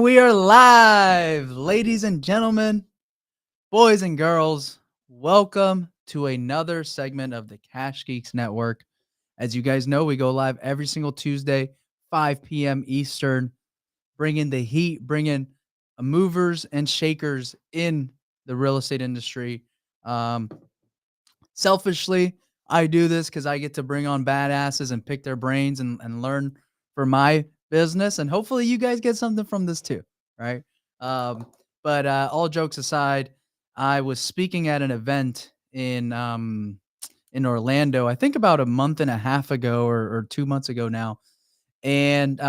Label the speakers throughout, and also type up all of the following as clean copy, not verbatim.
Speaker 1: we are live, ladies and gentlemen, boys and girls. Welcome to another segment of the Cash Geeks Network. As you guys know, we go live every single Tuesday, 5 p.m. Eastern, bringing the heat, bringing movers and shakers in the real estate industry. Um, Selfishly, I do this because I get to bring on badasses and pick their brains and learn for my business. And hopefully you guys get something from this too, right? But all jokes aside, I was speaking at an event in Orlando, I think about a month and a half ago or 2 months ago now. And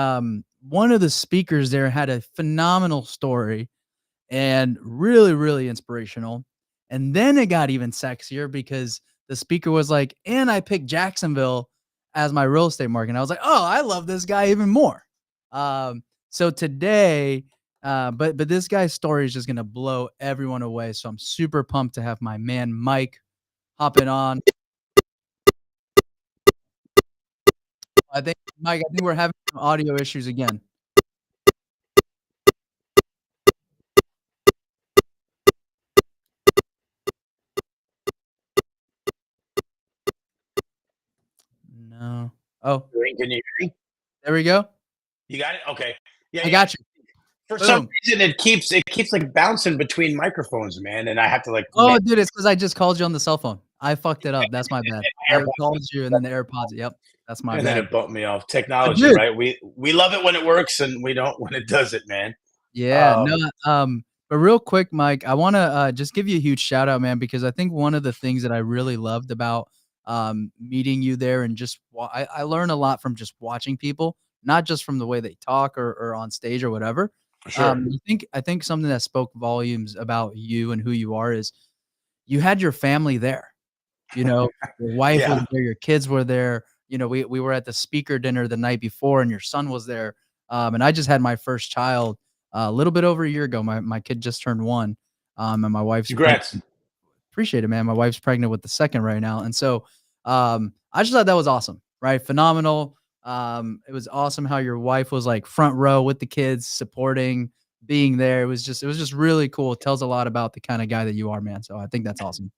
Speaker 1: one of the speakers there had a phenomenal story and really, really inspirational. And then it got even sexier because the speaker was like, and I picked Jacksonville as my real estate market. And I was like, oh, I love this guy even more. So today, but this guy's story is just gonna blow everyone away. So I'm super pumped to have my man Mike hopping on. I think Mike, I think we're having some audio issues again. No. Oh,
Speaker 2: Can you hear me?
Speaker 1: there we go.
Speaker 2: You got it? Okay. Yeah,
Speaker 1: I got you.
Speaker 2: For
Speaker 1: Boom.
Speaker 2: some reason, it keeps like bouncing between microphones, man, and I have to like.
Speaker 1: Oh, dude, it's because I just called you on the cell phone. I fucked it up. That's my bad. I
Speaker 2: AirPods.
Speaker 1: called you and then the AirPods. Yep, that's my
Speaker 2: And then
Speaker 1: bad.
Speaker 2: it bumped me off. Technology,
Speaker 1: Dude.
Speaker 2: right? We love it when it works, and we don't when it doesn't, man.
Speaker 1: Yeah, no, but real quick, Mike, I wanna, just give you a huge shout out, man, because I think one of the things that I really loved about, meeting you there and just I learn a lot from just watching people, not just from the way they talk or on stage or whatever.
Speaker 2: Sure.
Speaker 1: I think something that spoke volumes about you and who you are is you had your family there. You know, your wife was
Speaker 2: Yeah.
Speaker 1: there, your kids were there. You know, we were at the speaker dinner the night before and your son was there. And I just had my first child a little bit over a year ago. My kid just turned 1. And my wife's
Speaker 2: Congrats.
Speaker 1: appreciate it, man. My wife's pregnant with the second right now. And so I just thought that was awesome, right? Phenomenal. It was awesome how your wife was like front row with the kids, supporting, being there. It was just really cool. It tells a lot about the kind of guy that you are, man. So I think that's awesome.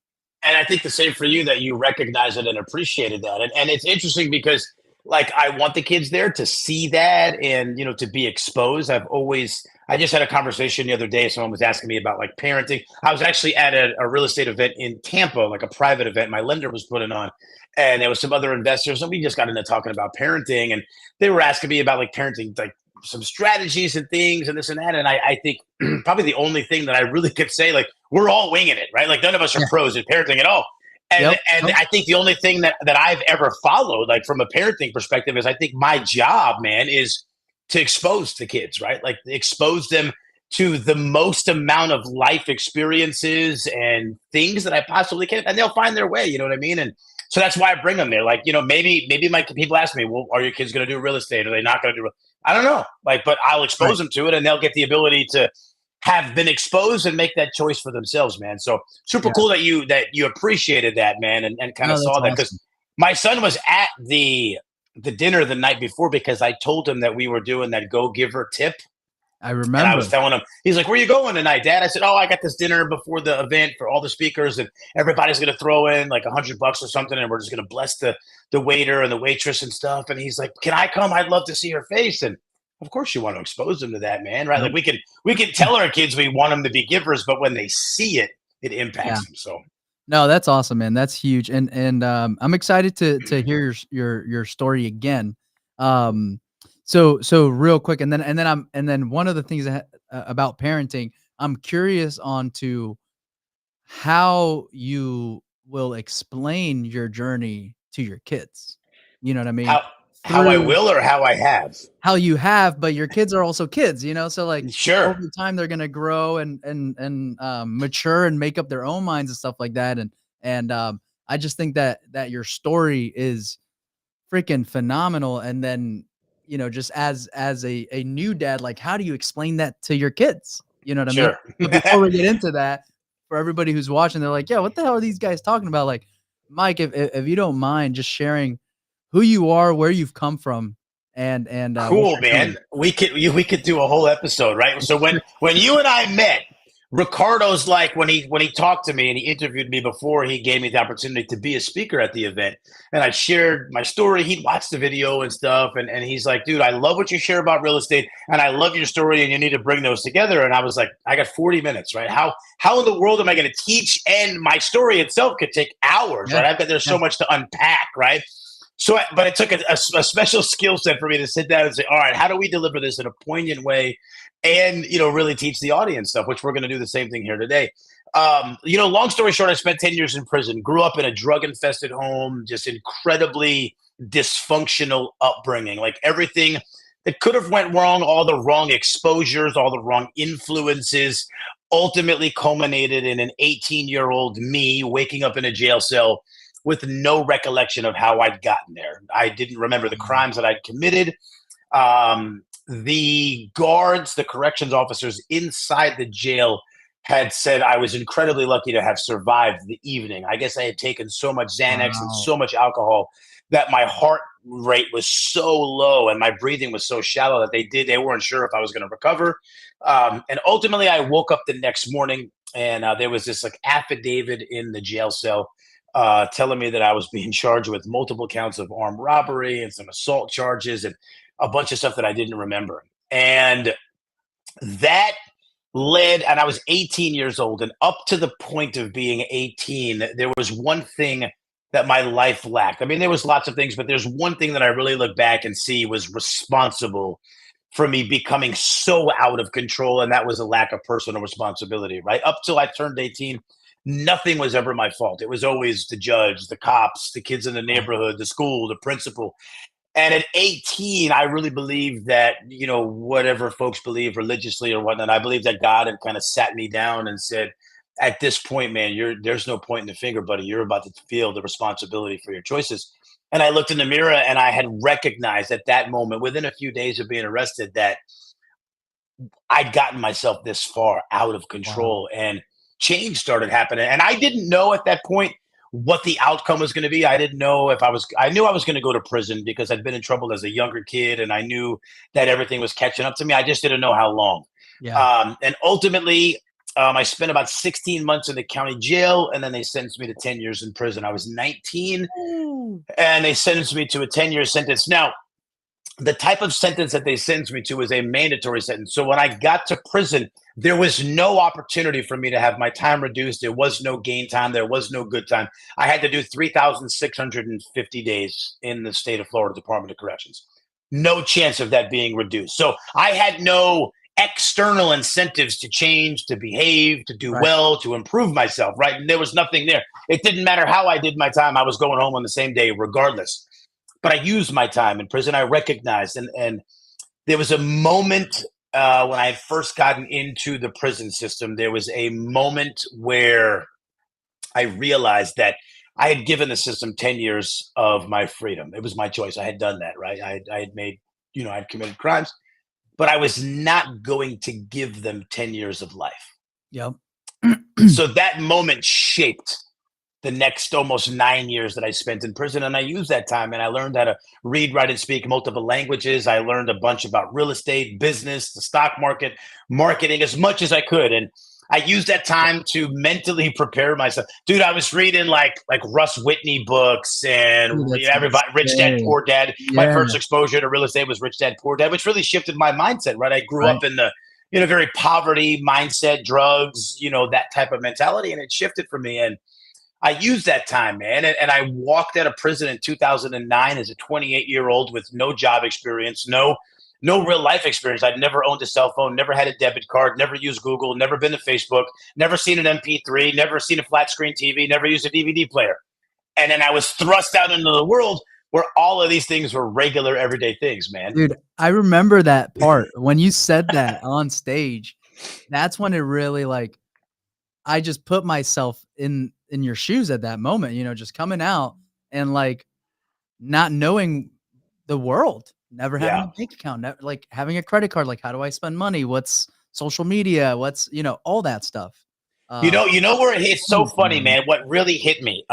Speaker 2: And I think the same for you that you recognize it and appreciated that. And it's interesting because like I want the kids there to see that and to be exposed. I just had a conversation the other day. Someone was asking me about like parenting. I was actually at a real estate event in Tampa, like a private event my lender was putting on. And there was some other investors, and we just got into talking about parenting. And they were asking me about like parenting, like some strategies and things and this and that. And I think probably the only thing that I really could say, like, we're all winging it, right? Like none of us are pros at parenting at all. And
Speaker 1: Yep.
Speaker 2: and I think the only thing that I've ever followed, like from a parenting perspective, is I think my job, man, is to expose the kids, right? Like expose them to the most amount of life experiences and things that I possibly can, and they'll find their way. You know what I mean? And so that's why I bring them there. Like, maybe my people ask me, well, are your kids going to do real estate? Are they not going to do? I don't know. Like, but I'll expose them to it, and they'll get the ability to have been exposed and make that choice for themselves, man. So super cool that you appreciated that, man, and kind
Speaker 1: No,
Speaker 2: of
Speaker 1: that's
Speaker 2: saw that, because
Speaker 1: awesome.
Speaker 2: my son was at the dinner the night before because I told him that we were doing that go giver tip.
Speaker 1: I
Speaker 2: And I
Speaker 1: remember.
Speaker 2: was telling him, he's like, where are you going tonight, Dad? I said, oh, I got this dinner before the event for all the speakers, and everybody's going to throw in like $100 or something, and we're just going to bless the waiter and the waitress and stuff. And he's like, can I come? I'd love to see her face. And of course, you want to expose them to that, man, right?
Speaker 1: Yep.
Speaker 2: Like we can tell our kids we want them to be givers, but when they see it, it
Speaker 1: Yeah.
Speaker 2: impacts them. So
Speaker 1: No, that's awesome, man. That's huge. And I'm excited to hear your story again. Um, so real quick, and then one of the things about parenting, I'm curious on to how you will explain your journey to your kids. You know what I mean?
Speaker 2: how I
Speaker 1: Through
Speaker 2: will or how I have,
Speaker 1: how you have, but your kids are also kids, so like
Speaker 2: sure,
Speaker 1: over time they're gonna grow and mature and make up their own minds and stuff like that. And I just think that your story is freaking phenomenal. And then, just as a new dad, like how do you explain that to your kids? You know what I mean?
Speaker 2: sure.
Speaker 1: But before we get into that, for everybody who's watching, they're like, yeah, what the hell are these guys talking about? Like, Mike, if you don't mind just sharing who you are, where you've come from, and we'll
Speaker 2: Cool,
Speaker 1: share some of
Speaker 2: man.
Speaker 1: these.
Speaker 2: We could do a whole episode, right? So when you and I met, Ricardo's like when he talked to me and he interviewed me before he gave me the opportunity to be a speaker at the event, and I shared my story. He watched the video and stuff, and he's like, dude, I love what you share about real estate, and I love your story, and you need to bring those together. And I was like, I got 40 minutes, right? How in the world am I going to teach? And my story itself could take hours,
Speaker 1: Yeah,
Speaker 2: right? I bet there's
Speaker 1: yeah,
Speaker 2: so much to unpack, right? So, but it took a special skill set for me to sit down and say, all right, how do we deliver this in a poignant way and, really teach the audience stuff, which we're going to do the same thing here today. Long story short, I spent 10 years in prison, grew up in a drug infested home, just incredibly dysfunctional upbringing, like everything that could have went wrong, all the wrong exposures, all the wrong influences, ultimately culminated in an 18-year-old me waking up in a jail cell with no recollection of how I'd gotten there. I didn't remember the crimes that I'd committed. The guards, the corrections officers inside the jail had said I was incredibly lucky to have survived the evening. I guess I had taken so much Xanax and
Speaker 1: wow,
Speaker 2: so much alcohol that my heart rate was so low and my breathing was so shallow that they weren't sure if I was going to recover. And ultimately, I woke up the next morning and there was this like affidavit in the jail cell telling me that I was being charged with multiple counts of armed robbery and some assault charges and a bunch of stuff that I didn't remember. And that led, and I was 18 years old. And up to the point of being 18, there was one thing that my life lacked. I mean, there was lots of things, but there's one thing that I really look back and see was responsible for me becoming so out of control. And that was a lack of personal responsibility, right? Up till I turned 18, nothing was ever my fault. It was always the judge, the cops, the kids in the
Speaker 1: wow,
Speaker 2: neighborhood, the school, the principal. And at 18, I really believed that, whatever folks believe religiously or whatnot, I believe that God had kind of sat me down and said, at this point, man, there's no point in the finger, buddy. You're about to feel the responsibility for your choices. And I looked in the mirror and I had recognized at that moment, within a few days of being arrested, that I'd gotten myself this far out of
Speaker 1: wow.
Speaker 2: control and change started happening. And I didn't know at that point what the outcome was going to be. I didn't know if I knew I was going to go to prison because I'd been in trouble as a younger kid and I knew that everything was catching up to me. I just didn't know how long.
Speaker 1: Yeah.
Speaker 2: And ultimately, I spent about 16 months in the county jail and then they sentenced me to 10 years in prison. I was 19
Speaker 1: Ooh,
Speaker 2: and they sentenced me to a 10-year sentence. Now, the type of sentence that they sentenced me to was a mandatory sentence. So when I got to prison, there was no opportunity for me to have my time reduced. There was no gain time. There was no good time. I had to do 3,650 days in the state of Florida Department of Corrections. No chance of that being reduced. So I had no external incentives to change, to behave, to do
Speaker 1: right.
Speaker 2: well, to improve myself, right? And there was nothing there. It didn't matter how I did my time. I was going home on the same day regardless, but I used my time in prison. I recognized, and there was a moment when I had first gotten into the prison system. There was a moment where I realized that I had given the system 10 years of my freedom. It was my choice. I had done that, right? I had made, I'd committed crimes, but I was not going to give them 10 years of life.
Speaker 1: Yep.
Speaker 2: So that moment shaped the next almost 9 years that I spent in prison. And I used that time and I learned how to read, write, and speak multiple languages. I learned a bunch about real estate, business, the stock market, marketing, as much as I could. And I used that time to mentally prepare myself. Dude, I was reading like Russ Whitney books and
Speaker 1: Ooh, that's
Speaker 2: everybody, Rich Dad,
Speaker 1: insane.
Speaker 2: Poor Dad. My
Speaker 1: Yeah,
Speaker 2: first exposure to real estate was Rich Dad, Poor Dad, which really shifted my mindset, right? I grew
Speaker 1: right.
Speaker 2: up in the very poverty mindset, drugs, that type of mentality. And it shifted for me. And I used that time, man. And I walked out of prison in 2009 as a 28-year-old with no job experience, no real life experience. I'd never owned a cell phone, never had a debit card, never used Google, never been to Facebook, never seen an MP3, never seen a flat screen TV, never used a DVD player. And then I was thrust out into the world where all of these things were regular, everyday things, man.
Speaker 1: Dude, I remember that part. When you said that on stage, that's when it really, like, I just put myself in your shoes at that moment, just coming out and, like, not knowing the world, never having a
Speaker 2: Yeah.
Speaker 1: bank account, never like, having a credit card, like, how do I spend money? What's social media? What's all that stuff.
Speaker 2: You
Speaker 1: Um,
Speaker 2: know, you know where it's so
Speaker 1: Huge
Speaker 2: funny,
Speaker 1: moment.
Speaker 2: man. What really hit me.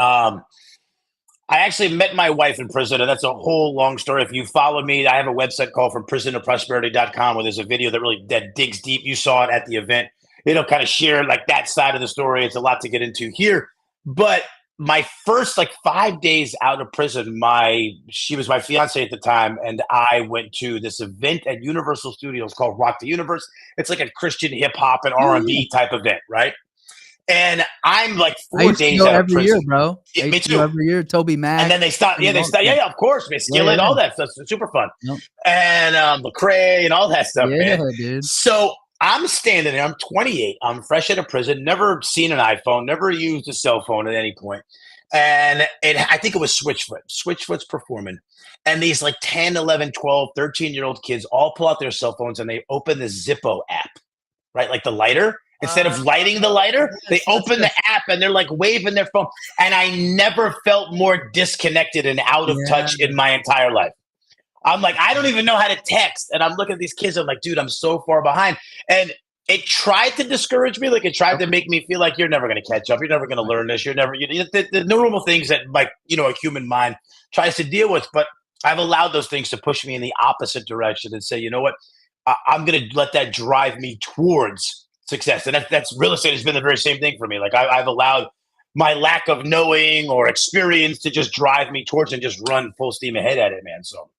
Speaker 2: I actually met my wife in prison, and that's a whole long story. If you follow me, I have a website called FromPrisonToProsperity.com where there's a video that really that digs deep. You saw it at the event. It'll kind of share like that side of the story. It's a lot to get into here. But my first like 5 days out of prison, my she was my fiance at the time, and I went to this event at Universal Studios called Rock the Universe. It's like a Christian hip hop and
Speaker 1: Oh,
Speaker 2: R and
Speaker 1: yeah.
Speaker 2: B type event, right? And I'm like
Speaker 1: I
Speaker 2: four
Speaker 1: used to
Speaker 2: days
Speaker 1: go
Speaker 2: out of
Speaker 1: every year,
Speaker 2: prison.
Speaker 1: bro. I
Speaker 2: Yeah,
Speaker 1: used
Speaker 2: me
Speaker 1: to go
Speaker 2: too.
Speaker 1: every year. Toby
Speaker 2: And
Speaker 1: Mac
Speaker 2: then they stop. Yeah,
Speaker 1: and
Speaker 2: they
Speaker 1: all
Speaker 2: stop.
Speaker 1: yeah.
Speaker 2: Yeah, of course, man.
Speaker 1: Yeah,
Speaker 2: Skillet,
Speaker 1: yeah.
Speaker 2: all that stuff. It's super fun.
Speaker 1: Yep.
Speaker 2: And Lecrae and all that stuff, man.
Speaker 1: Yeah, dude.
Speaker 2: So I'm standing there. I'm 28. I'm fresh out of prison. Never seen an iPhone. Never used a cell phone at any point. And I think it was Switchfoot. Switchfoot's performing. And these like 10, 11, 12, 13-year-old kids all pull out their cell phones and they open the Zippo app, right? Like the lighter. Instead of lighting the lighter, they
Speaker 1: Yes, yes,
Speaker 2: open the
Speaker 1: yes.
Speaker 2: app and they're like waving their phone. And I never felt more disconnected and out of
Speaker 1: Yeah.
Speaker 2: touch in my entire life. I'm like, I don't even know how to text. And I'm looking at these kids. I'm like, dude, I'm so far behind. And it tried to discourage me. Like it tried
Speaker 1: Yep.
Speaker 2: to make me feel like you're never going to catch up. You're never going to learn this. You're never, the normal things that like, a human mind tries to deal with. But I've allowed those things to push me in the opposite direction and say, you know what? I'm going to let that drive me towards success. And that's real estate has been the very same thing for me. Like I've allowed my lack of knowing or experience to just drive me towards and just run full steam ahead at it, man. So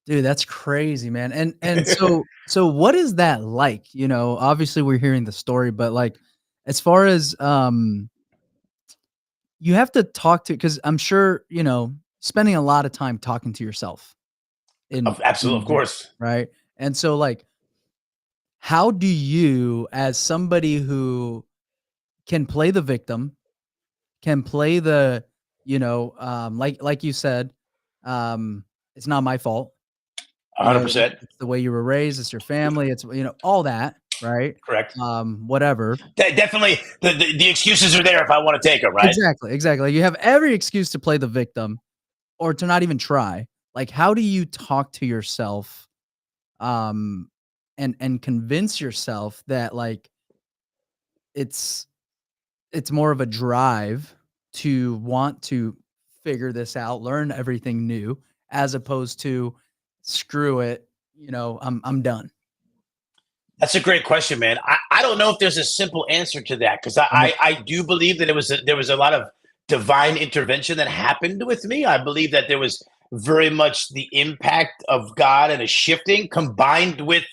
Speaker 1: Dude, that's crazy, man. And so what is that like? Obviously we're hearing the story, but like as far as you have to talk to because I'm sure, spending a lot of time talking to yourself
Speaker 2: absolutely, of
Speaker 1: in
Speaker 2: course.
Speaker 1: right? And so like how do you as somebody who can play the victim, can play the, like you said, it's not my fault.
Speaker 2: 100%.
Speaker 1: It's the way you were raised, it's your family, it's, all that, right?
Speaker 2: Correct.
Speaker 1: Whatever.
Speaker 2: Definitely the excuses are there if I want to take them, right?
Speaker 1: Exactly, exactly. You have every excuse to play the victim or to not even try. Like, how do you talk to yourself, um, and convince yourself that, like, it's it's more of a drive to want to figure this out, learn everything new, as opposed to, "Screw it, I'm done."
Speaker 2: That's a great question, man. I don't know if there's a simple answer to that because
Speaker 1: Right.
Speaker 2: I do believe that there was a lot of divine intervention that happened with me. I believe that there was very much the impact of God and a shifting combined with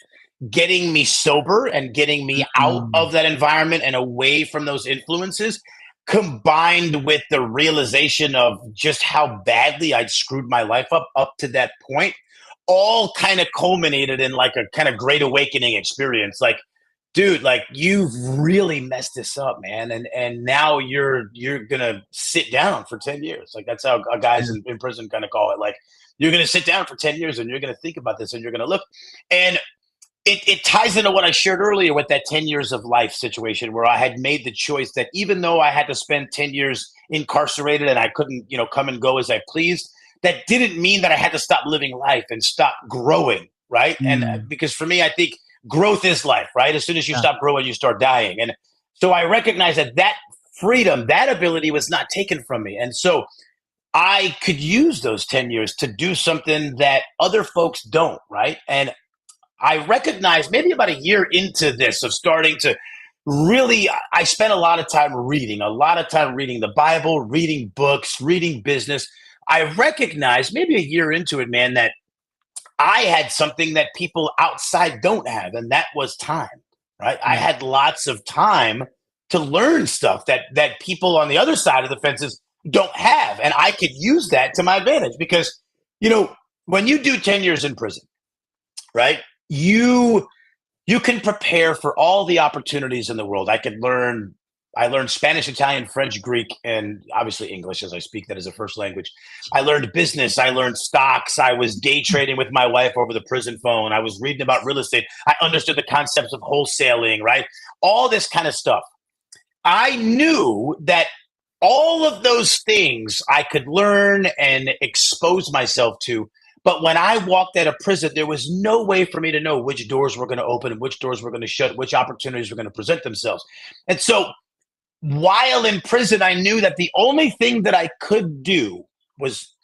Speaker 2: getting me sober and getting me out
Speaker 1: Mm.
Speaker 2: of that environment and away from those influences, combined with the realization of just how badly I'd screwed my life up to that point, all kind of culminated in like a kind of great awakening experience. Like, dude, like you've really messed this up, man, and now you're gonna sit down for 10 years. Like that's how guys
Speaker 1: Yeah.
Speaker 2: in prison kind of call it. Like you're gonna sit down for 10 years and you're gonna think about this and you're gonna look. And it ties into what I shared earlier with that 10 years of life situation where I had made the choice that even though I had to spend 10 years incarcerated and I couldn't, come and go as I pleased, that didn't mean that I had to stop living life and stop growing, right? And
Speaker 1: Mm.
Speaker 2: because for me, I think growth is life, right? As soon as you
Speaker 1: Yeah.
Speaker 2: stop growing, you start dying. And so I recognize that freedom, that ability was not taken from me. And so I could use those 10 years to do something that other folks don't, right? And I recognize maybe about a year into this of starting to really, I spent a lot of time reading the Bible, reading books, reading business. I recognize maybe a year into it, man, that I had something that people outside don't have, and that was time, right? I
Speaker 1: Yeah.
Speaker 2: had lots of time to learn stuff that people on the other side of the fences don't have. And I could use that to my advantage because, when you do 10 years in prison, right? You can prepare for all the opportunities in the world. I learned Spanish, Italian, French, Greek, and obviously English as I speak that as a first language. I learned business. I learned stocks. I was day trading with my wife over the prison phone. I was reading about real estate. I understood the concepts of wholesaling, right? All this kind of stuff. I knew that all of those things I could learn and expose myself to. But when I walked out of prison, there was no way for me to know which doors were going to open and which doors were going to shut, which opportunities were going to present themselves. And so while in prison, I knew that the only thing that I could do was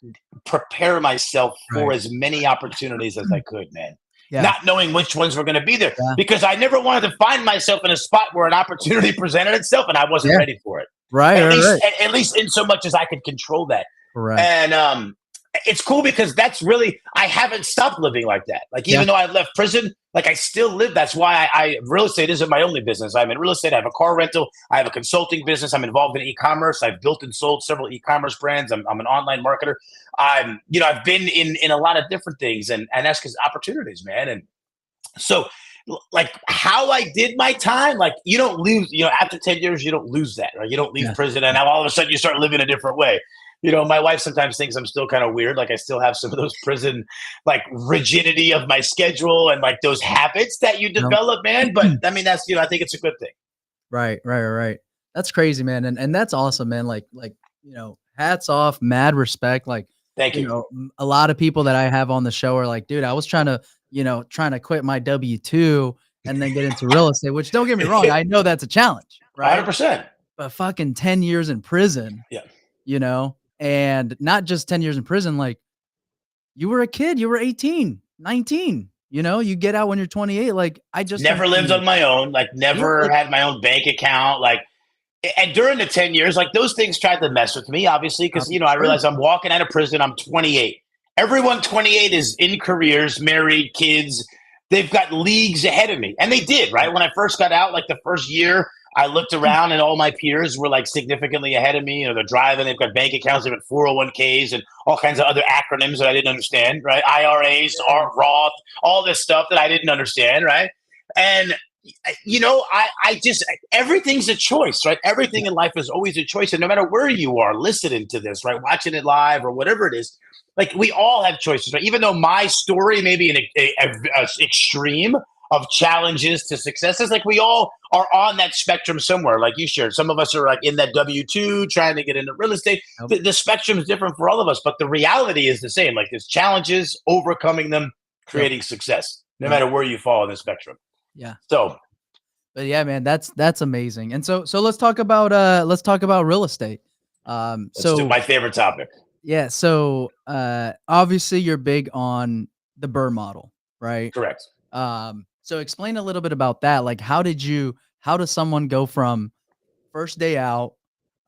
Speaker 2: prepare myself for
Speaker 1: Right.
Speaker 2: as many opportunities as I could, man.
Speaker 1: Yeah.
Speaker 2: Not knowing which ones were going to be there
Speaker 1: Yeah.
Speaker 2: because I never wanted to find myself in a spot where an opportunity presented itself and I wasn't
Speaker 1: Yeah.
Speaker 2: ready for it.
Speaker 1: Right. Right. Right.
Speaker 2: At least in so much as I could control that.
Speaker 1: Correct.
Speaker 2: And it's cool because that's really I haven't stopped living like that. Like
Speaker 1: Yeah.
Speaker 2: even though I left prison, like I still live. That's why I real estate isn't my only business. I'm in real estate. I have a car rental. I have a consulting business. I'm involved in e-commerce. I've built and sold several e-commerce brands. I'm an online marketer. I've been in a lot of different things, and that's because opportunities, man. And so like how I did my time, like you don't lose, after 10 years, you don't lose that, right? You don't leave
Speaker 1: Yeah.
Speaker 2: prison and now all of a sudden you start living a different way. My wife sometimes thinks I'm still kind of weird. Like I still have some of those prison, like rigidity of my schedule and like those habits that you
Speaker 1: No.
Speaker 2: develop, man. But I mean, that's, I think it's a good thing.
Speaker 1: Right. Right. Right. That's crazy, man. And that's awesome, man. Hats off, mad respect.
Speaker 2: Thank you.
Speaker 1: A lot of people that I have on the show are like, dude, I was trying to quit my W-2 and then get into real estate, which don't get me wrong. I know that's a challenge, right?
Speaker 2: 100%.
Speaker 1: But fucking 10 years in prison,
Speaker 2: Yeah.
Speaker 1: and not just 10 years in prison. Like you were a kid, you were 18, 19, you get out when you're 28. Like I just
Speaker 2: Never lived on my own, like
Speaker 1: yeah,
Speaker 2: never had my own bank account. Like, and during the 10 years, like those things tried to mess with me, obviously, because, I
Speaker 1: sure.
Speaker 2: realized I'm walking out of prison. I'm 28. Everyone 28 is in careers, married, kids. They've got leagues ahead of me. And they did, right? When I first got out, like the first year, I looked around and all my peers were like significantly ahead of me. They're driving, they've got bank accounts, they've got 401ks and all kinds of other acronyms that I didn't understand, right? IRAs, Roth, all this stuff that I didn't understand, right? And I just everything's a choice, right? Everything in life is always a choice, and no matter where you are listening to this, right, watching it live or whatever it is, like we all have choices, right? Even though my story may be an extreme of challenges to successes, like we all are on that spectrum somewhere. Like you shared, some of us are like in that W-2 trying to get into real estate. The spectrum is different for all of us, but the reality is the same. Like there's challenges, overcoming them, creating success, no matter where you fall in the spectrum.
Speaker 1: Yeah.
Speaker 2: So,
Speaker 1: but yeah, man, that's amazing. And so let's talk about real estate.
Speaker 2: let's do my favorite topic.
Speaker 1: Yeah, so obviously you're big on the Burr model, right?
Speaker 2: Correct.
Speaker 1: So explain a little bit about that. Like how does someone go from first day out,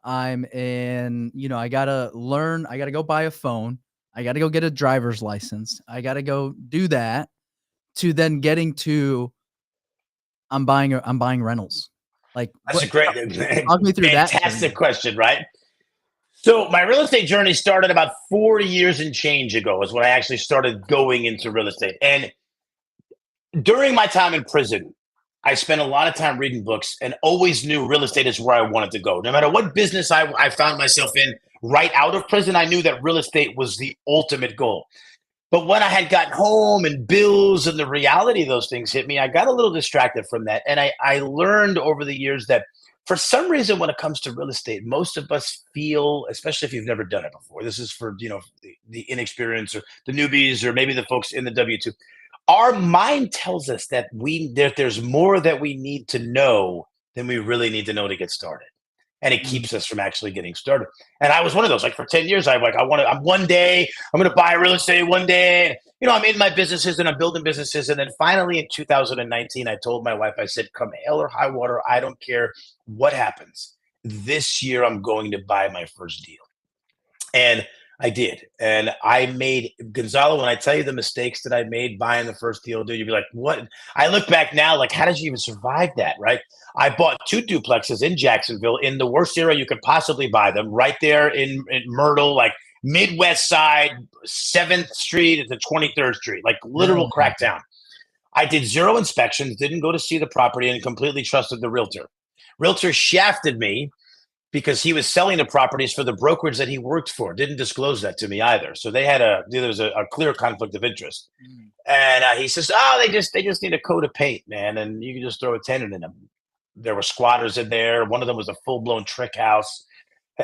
Speaker 1: I'm in, I gotta go buy a phone, I gotta go get a driver's license, I gotta go do that, to then getting to I'm buying rentals. Like
Speaker 2: That's a great,
Speaker 1: talk me through that
Speaker 2: fantastic
Speaker 1: journey.
Speaker 2: question, right? So my real estate journey started about 4 years and change ago is when I actually started going into real estate. And during my time in prison, I spent a lot of time reading books and always knew real estate is where I wanted to go. No matter what business I found myself in right out of prison, I knew that real estate was the ultimate goal. But when I had gotten home and bills and the reality of those things hit me, I got a little distracted from that. And I learned over the years that for some reason, when it comes to real estate, most of us feel, especially if you've never done it before, this is for, the inexperienced or the newbies or maybe the folks in the W-2. Our mind tells us that there's more that we need to know than we really need to know to get started. And it keeps us from actually getting started. And I was one of those. Like for 10 years, I'm one day I'm going to buy real estate one day. I'm in my businesses and I'm building businesses. And then finally in 2019, I told my wife, I said, come hell or high water, I don't care what happens. This year, I'm going to buy my first deal. And I did. And I made, Gonzalo, when I tell you the mistakes that I made buying the first deal, dude, you'd be like, what? I look back now, like, how did you even survive that, right? I bought 2 duplexes in Jacksonville in the worst area you could possibly buy them, right there in Myrtle, like Midwest side, 7th Street to 23rd Street, like literal crackdown. I did 0 inspections, didn't go to see the property, and completely trusted the realtor. Realtor shafted me because he was selling the properties for the brokerage that he worked for. Didn't disclose that to me either. So there was a clear conflict of interest. And he says, "Oh, they just need a coat of paint, man, and you can just throw a tenant in them." There were squatters in there. One of them was a full blown trick house,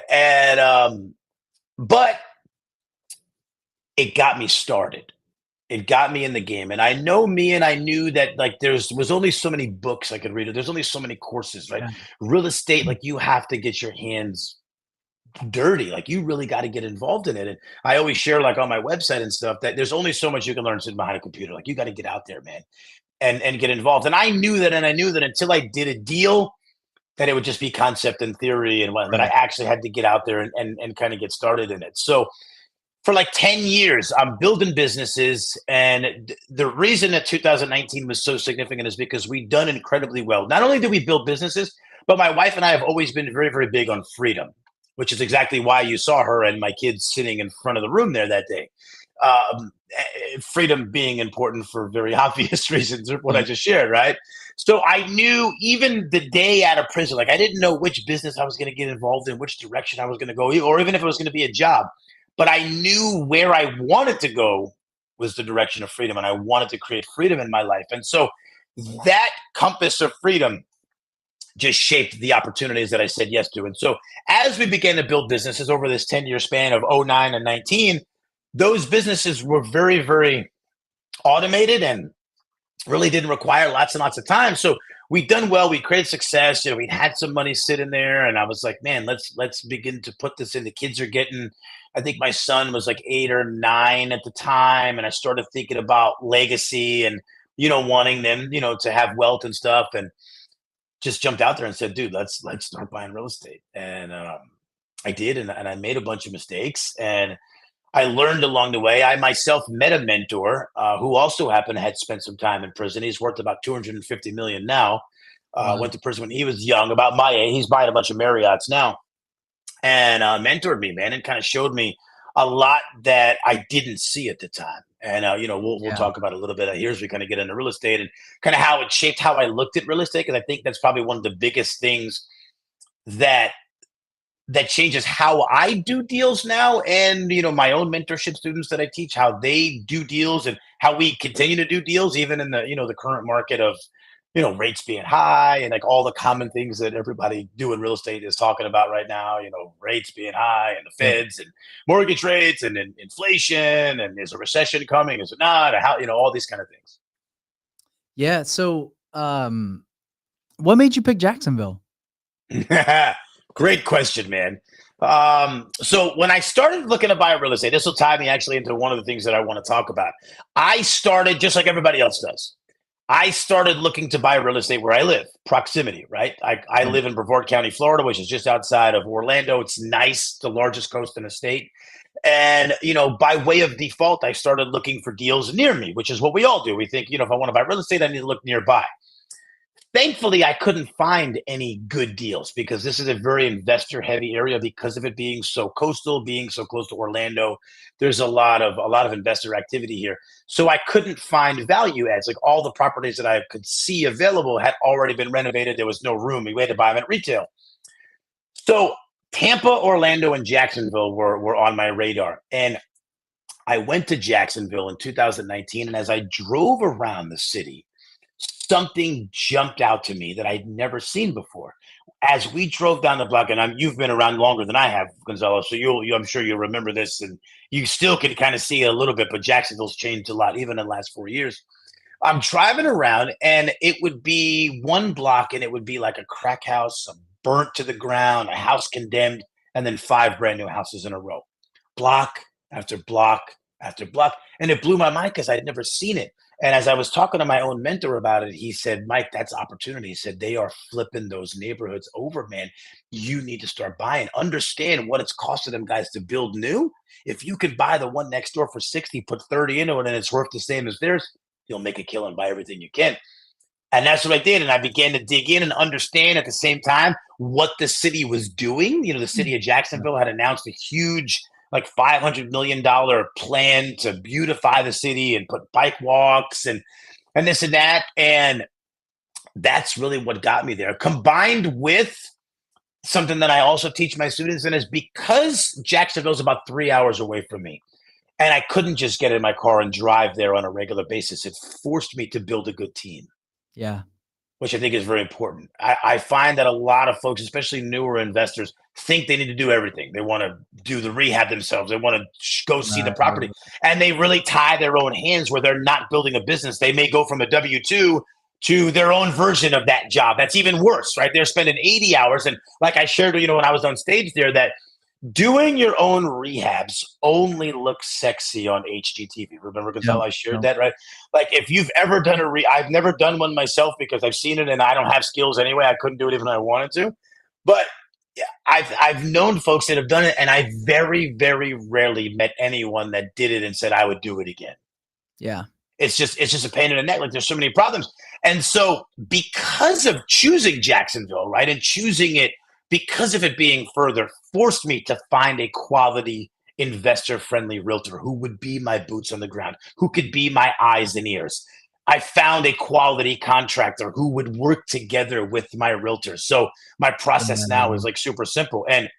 Speaker 2: and but it got me started. It got me in the game, and I know me, and I knew that like was only so many books I could read. There's only so many courses, right?
Speaker 1: Yeah.
Speaker 2: Real estate, like you have to get your hands dirty. Like you really got to get involved in it. And I always share like on my website and stuff that there's only so much you can learn sitting behind a computer. Like you got to get out there, man, and get involved. And I knew that, and I knew that until I did a deal, that it would just be concept and theory and what that I
Speaker 1: Right.
Speaker 2: actually had to get out there and kind of get started in it. So for like 10 years, I'm building businesses. And the reason that 2019 was so significant is because we've done incredibly well. Not only did we build businesses, but my wife and I have always been very, very big on freedom, which is exactly why you saw her and my kids sitting in front of the room there that day. Freedom being important for very obvious reasons, what I
Speaker 1: Yeah.
Speaker 2: just shared, right? So I knew even the day out of prison, like I didn't know which business I was going to get involved in, which direction I was going to go, or even if it was going to be a job. But I knew where I wanted to go was the direction of freedom, and I wanted to create freedom in my life. And so that compass of freedom just shaped the opportunities that I said yes to. And so as we began to build businesses over this 10-year span of '09 and 19, those businesses were very, very automated and really didn't require lots and lots of time. So we'd done well. We created success. We'd had some money sitting there, and I was like, man, let's begin to put this in. The kids are getting. I think my son was like 8 or 9 at the time, and I started thinking about legacy and wanting them to have wealth and stuff, and just jumped out there and said, dude, let's start buying real estate. And I did, and I made a bunch of mistakes, and I learned along the way. I myself met a mentor who also happened to had spent some time in prison. He's worth about 250 million now.
Speaker 1: Wow.
Speaker 2: Went to prison when he was young, about my age. He's buying a bunch of Marriotts now, and mentored me, man, and kind of showed me a lot that I didn't see at the time. And we'll
Speaker 1: Yeah.
Speaker 2: talk about a little bit here as we kind of get into real estate and kind of how it shaped how I looked at real estate, because I think that's probably one of the biggest things that changes how I do deals now, and my own mentorship students that I teach, how they do deals and how we continue to do deals even in the the current market of rates being high and like all the common things that everybody doing real estate is talking about right now, rates being high and the
Speaker 1: Yep.
Speaker 2: feds and mortgage rates and inflation, and is a recession coming, is it not, or how all these kind of things.
Speaker 1: Yeah. So, what made you pick Jacksonville?
Speaker 2: Great question, man. So when I started looking to buy real estate, this will tie me actually into one of the things that I want to talk about. I started just like everybody else does. I started looking to buy real estate where I live, proximity, right? I
Speaker 1: Right.
Speaker 2: live in Brevard County, Florida, which is just outside of Orlando. It's nice, the largest coast in the state. And, by way of default, I started looking for deals near me, which is what we all do. We think, if I want to buy real estate, I need to look nearby. Thankfully, I couldn't find any good deals because this is a very investor heavy area because of it being so coastal, being so close to Orlando. There's a lot of investor activity here. So I couldn't find value adds. Like all the properties that I could see available had already been renovated. There was no room. We had to buy them at retail. So Tampa, Orlando, and Jacksonville were on my radar. And I went to Jacksonville in 2019. And as I drove around the city, something jumped out to me that I'd never seen before. As we drove down the block, and you've been around longer than I have, Gonzalo, so I'm sure you'll remember this, and you still can kind of see a little bit. But Jacksonville's changed a lot, even in the last 4 years. I'm driving around, and it would be one block, and it would be like a crack house, a burnt to the ground, a house condemned, and then five brand new houses in a row, block after block after block. And it blew my mind because I had never seen it. And as I was talking to my own mentor about it, he said, Mike, that's opportunity. He said, they are flipping those neighborhoods over, man. You need to start buying. Understand what it's costing them guys to build new. If you could buy the one next door for 60, put 30 into it, and it's worth the same as theirs, you'll make a killing and buy everything you can. And that's what I did. And I began to dig in and understand at the same time what the city was doing. The city of
Speaker 1: Yeah.
Speaker 2: Jacksonville had announced a huge, like $500 million plan to beautify the city and put bike walks and this and that. And that's really what got me there. Combined with something that I also teach my students, and is because Jacksonville's about 3 hours away from me. And I couldn't just get in my car and drive there on a regular basis. It forced me to build a good team,
Speaker 1: Yeah.
Speaker 2: which I think is very important. I find that a lot of folks, especially newer investors, think they need to do everything. They want to do the rehab themselves. They want to go see the
Speaker 1: Right.
Speaker 2: property, and they really tie their own hands where they're not building a business. They may go from a W-2 to their own version of that job. That's even worse, right? They're spending 80 hours. And like I shared, when I was on stage there, that Doing your own rehabs only looks sexy on HGTV. Remember,
Speaker 1: Yep.
Speaker 2: Gonzalo, I shared
Speaker 1: Yep.
Speaker 2: that, right? Like, if you've ever done I've never done one myself because I've seen it and I don't have skills anyway. I couldn't do it even if I wanted to. But yeah, I've known folks that have done it, and I very, very rarely met anyone that did it and said I would do it again.
Speaker 1: Yeah.
Speaker 2: It's just a pain in the neck. Like, there's so many problems. And so because of choosing Jacksonville, right, and choosing it because of it being further, forced me to find a quality investor friendly realtor who would be my boots on the ground, who could be my eyes and ears. I found a quality contractor who would work together with my realtor. So my process now is
Speaker 1: Yeah.
Speaker 2: like super simple. And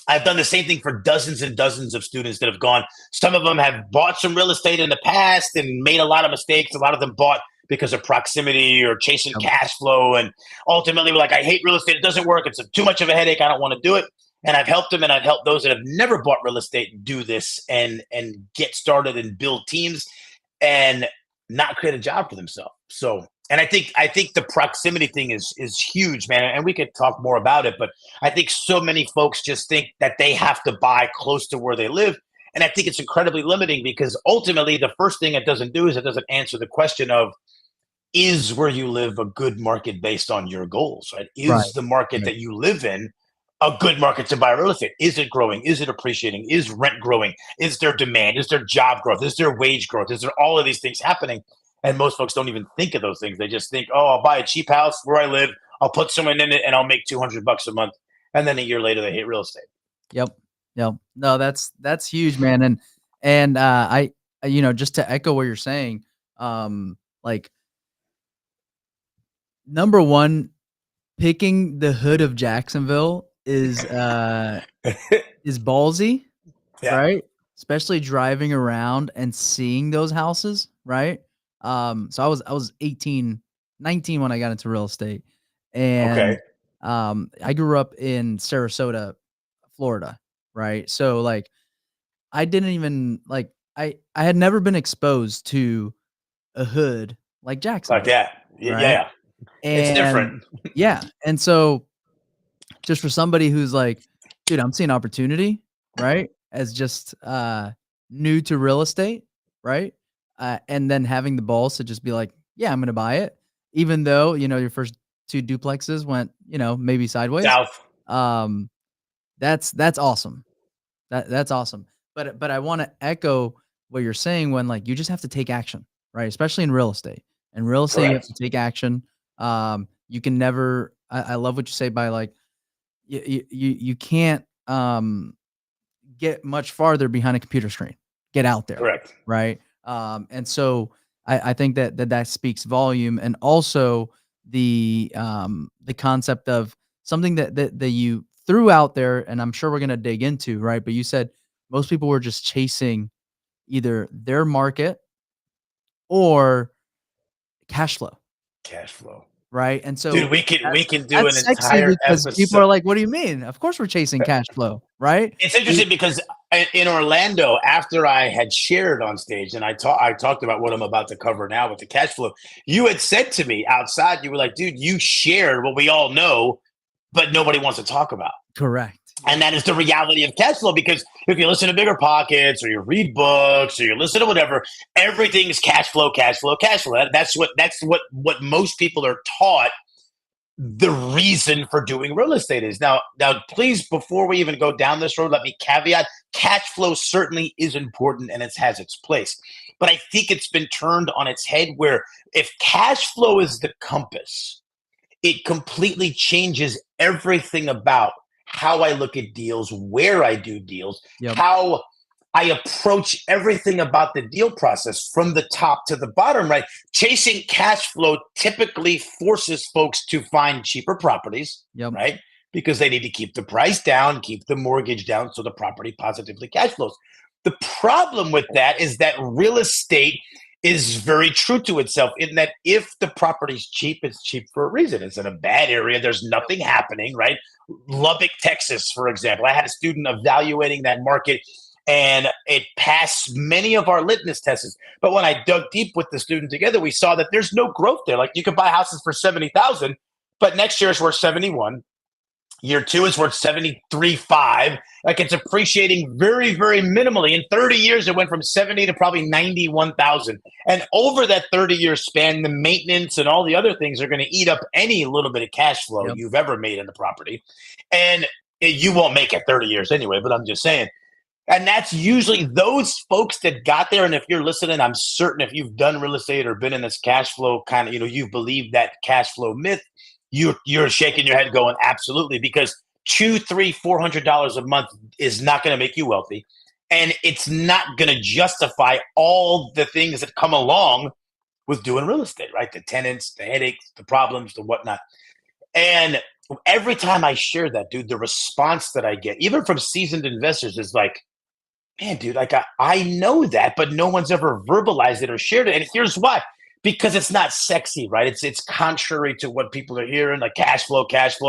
Speaker 2: I've done the same thing for dozens and dozens of students that have gone. Some of them have bought some real estate in the past and made a lot of mistakes. A lot of them bought because of proximity or chasing
Speaker 1: Yep.
Speaker 2: cash flow. And ultimately, we're like, I hate real estate. It doesn't work. It's too much of a headache. I don't want to do it. And I've helped them, and I've helped those that have never bought real estate do this and get started and build teams and not create a job for themselves. So, and I think the proximity thing is huge, man. And we could talk more about it, but I think so many folks just think that they have to buy close to where they live. And I think it's incredibly limiting because ultimately the first thing it doesn't do is it doesn't answer the question of, is where you live a good market based on your goals, right?
Speaker 1: Right.
Speaker 2: Is the market
Speaker 1: Right.
Speaker 2: that you live in a good market to buy real estate? Is it growing? Is it appreciating? Is rent growing? Is there demand? Is there job growth? Is there wage growth? Is there all of these things happening? And most folks don't even think of those things. They just think, oh, I'll buy a cheap house where I live. I'll put someone in it and I'll make $200 a month. And then a year later, they hate real estate.
Speaker 1: Yep. Yep. No, that's huge, man. And just to echo what you're saying, like number one, picking the hood of Jacksonville is ballsy,
Speaker 2: Yeah.
Speaker 1: right? Especially driving around and seeing those houses, right? So I was 18, 19 when I got into real estate. And
Speaker 2: Okay.
Speaker 1: I grew up in Sarasota, Florida, right? So like I didn't even like I had never been exposed to a hood like
Speaker 2: Like
Speaker 1: Jacksonville,
Speaker 2: that. Yeah.
Speaker 1: right?
Speaker 2: Yeah. It's
Speaker 1: And
Speaker 2: different.
Speaker 1: yeah, and so just for somebody who's like, dude, I'm seeing opportunity, right? As just new to real estate, right? And then having the balls to just be like, yeah, I'm gonna buy it, even though your first two duplexes went, maybe sideways.
Speaker 2: South.
Speaker 1: Um, that's awesome. That's awesome. But I wanna echo what you're saying when, like, you just have to take action, right? Especially in real estate. In real estate, you have
Speaker 2: Correct.
Speaker 1: to take action. You can never I love what you say by, like, you can't, get much farther behind a computer screen. Get out there,
Speaker 2: Correct.
Speaker 1: right? And so I think that speaks volume, and also the concept of something that you threw out there, and I'm sure we're gonna dig into, right? But you said most people were just chasing either their market or cash flow,
Speaker 2: Cash flow.
Speaker 1: right? And
Speaker 2: Dude,
Speaker 1: so
Speaker 2: we can do an
Speaker 1: that's sexy
Speaker 2: entire
Speaker 1: because people
Speaker 2: episode.
Speaker 1: are like, "What do you mean? Of course we're chasing cash flow, right?"
Speaker 2: It's
Speaker 1: We
Speaker 2: interesting because in Orlando, after I had shared on stage and I talked about what I'm about to cover now with the cash flow, you had said to me outside, you were like, dude, you shared what we all know, but nobody wants to talk about.
Speaker 1: Correct.
Speaker 2: And
Speaker 1: Yep.
Speaker 2: that is the reality of cash flow because if you listen to Bigger Pockets or you read books or you listen to whatever, everything is cash flow, cash flow, cash flow. That's what most people are taught the reason for doing real estate is. Now, please, before we even go down this road, let me caveat: cash flow certainly is important and it has its place, but I think it's been turned on its head. Where if cash flow is the compass, it completely changes everything about how I look at deals, where I do deals,
Speaker 1: Yep.
Speaker 2: how I approach everything about the deal process from the top to the bottom, right? Chasing cash flow typically forces folks to find cheaper properties,
Speaker 1: Yep.
Speaker 2: right? Because they need to keep the price down, keep the mortgage down so the property positively cash flows. The problem with that is that real estate is very true to itself in that if the property's cheap, it's cheap for a reason. It's in a bad area, there's nothing happening, right? Lubbock, Texas, for example. I had a student evaluating that market and it passed many of our litmus tests. But when I dug deep with the student together, we saw that there's no growth there. Like you could buy houses for 70,000, but next year it's worth 71. Year two is worth 73.5. Like it's appreciating very, very minimally. In 30 years, it went from 70 to probably 91,000. And over that 30-year span, the maintenance and all the other things are going to eat up any little bit of cash flow
Speaker 1: Yep.
Speaker 2: you've ever made in the property. And you won't make it 30 years anyway, but I'm just saying. And that's usually those folks that got there. And if you're listening, I'm certain if you've done real estate or been in this cash flow kind of, you believe that cash flow myth, you're shaking your head going, absolutely, because two, three, $400 a month is not going to make you wealthy. And it's not going to justify all the things that come along with doing real estate, right? The tenants, the headaches, the problems, the whatnot. And every time I share that, dude, the response that I get, even from seasoned investors, is like, man, dude, like I know that, but no one's ever verbalized it or shared it. And here's why. Because it's not sexy, right? It's contrary to what people are hearing, like cash flow,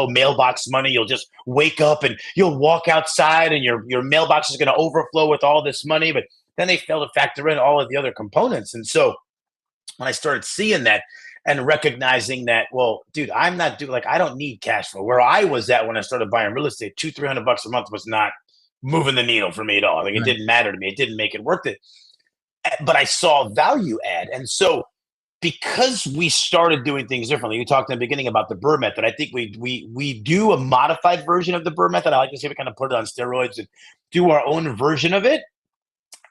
Speaker 2: mailbox money. You'll just wake up and you'll walk outside and your mailbox is going to overflow with all this money. But then they fail to factor in all of the other components. And so when I started seeing that and recognizing that, well, dude, I'm not doing, like, I don't need cash flow. Where I was at when I started buying real estate, 200-300 bucks a month was not moving the needle for me at all. Like it
Speaker 1: Right.
Speaker 2: didn't matter to me. It didn't make it worth it. But I saw value add. And so because we started doing things differently, you talked in the beginning about the Burr method. I think we do a modified version of the Burr method. I like to say we kind of put it on steroids and do our own version of it.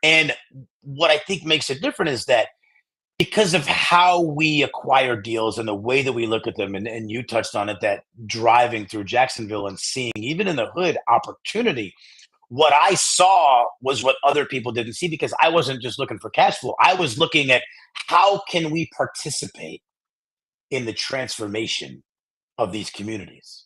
Speaker 2: And what I think makes it different is that because of how we acquire deals and the way that we look at them, and you touched on it, that driving through Jacksonville and seeing, even in the hood, opportunity. What I saw was what other people didn't see because I wasn't just looking for cash flow. I was looking at how can we participate in the transformation of these communities?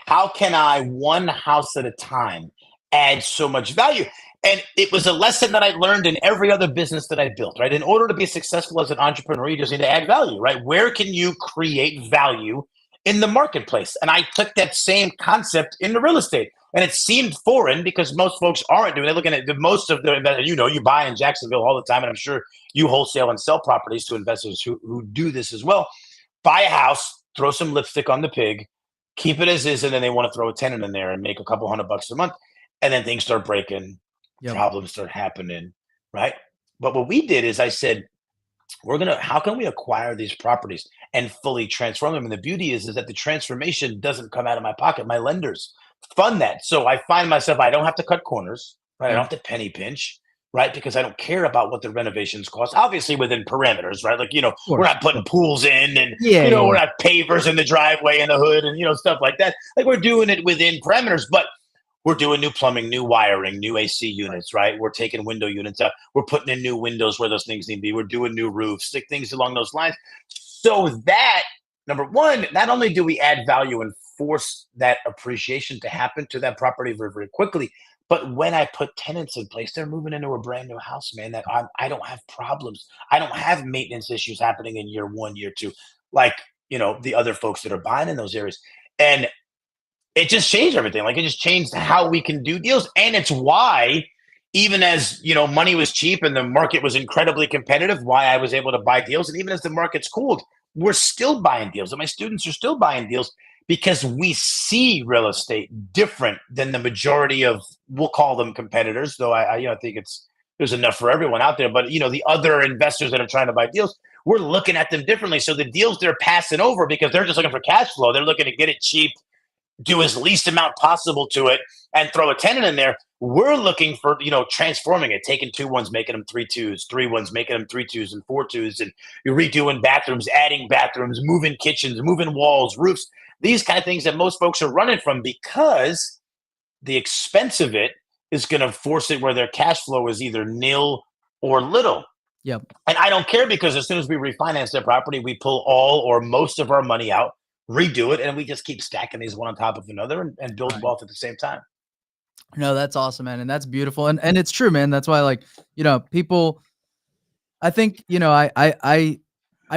Speaker 2: How can I, one house at a time, add so much value? And it was a lesson that I learned in every other business that I built, right? In order to be successful as an entrepreneur, you just need to add value, right? Where can you create value in the marketplace? And I took that same concept into real estate. And it seemed foreign because most folks aren't doing it. Looking at most of the, you buy in Jacksonville all the time. And I'm sure you wholesale and sell properties to investors who do this as well. Buy a house, throw some lipstick on the pig, keep it as is, and then they want to throw a tenant in there and make a couple $100 a month. And then things start breaking,
Speaker 1: Yep.
Speaker 2: problems start happening, right? But what we did is I said, how can we acquire these properties and fully transform them? And the beauty is that the transformation doesn't come out of my pocket. My lenders fund that. So I find myself, I don't have to cut corners, right? I
Speaker 1: Yep.
Speaker 2: don't have to penny pinch, right? Because I don't care about what the renovations cost, obviously within parameters, right? Like,
Speaker 1: Of
Speaker 2: we're
Speaker 1: course.
Speaker 2: not putting pools in and,
Speaker 1: Yeah.
Speaker 2: we're not pavers in the driveway in the hood and, stuff like that. Like we're doing it within parameters, but we're doing new plumbing, new wiring, new AC units, right? We're taking window units out. We're putting in new windows where those things need to be. We're doing new roofs, like things along those lines. So that, number one, not only do we add value and force that appreciation to happen to that property very, very quickly, but when I put tenants in place, they're moving into a brand new house, man, that I don't have problems. I don't have maintenance issues happening in year one, year two, like, the other folks that are buying in those areas. And it just changed everything. Like it just changed how we can do deals. And it's why, even as money was cheap and the market was incredibly competitive, why I was able to buy deals. And even as the market's cooled, we're still buying deals. And my students are still buying deals because we see real estate different than the majority of, we'll call them competitors, though I think there's enough for everyone out there. But the other investors that are trying to buy deals, we're looking at them differently. So the deals they're passing over because they're just looking for cash flow, they're looking to get it cheap, do as least amount possible to it, and throw a tenant in there. We're looking for, transforming it, taking 2-1s, making them 3-2s, 3-1s, making them 3-2s and 4-2s, and you're redoing bathrooms, adding bathrooms, moving kitchens, moving walls, roofs, these kind of things that most folks are running from because the expense of it is going to force it where their cash flow is either nil or little.
Speaker 1: Yep.
Speaker 2: And I don't care because as soon as we refinance their property, we pull all or most of our money out, redo it, and we just keep stacking these one on top of another and build
Speaker 1: Right.
Speaker 2: wealth at the same time.
Speaker 1: No, that's awesome, man. And that's beautiful. And it's true, man. That's why, like, people, I think, I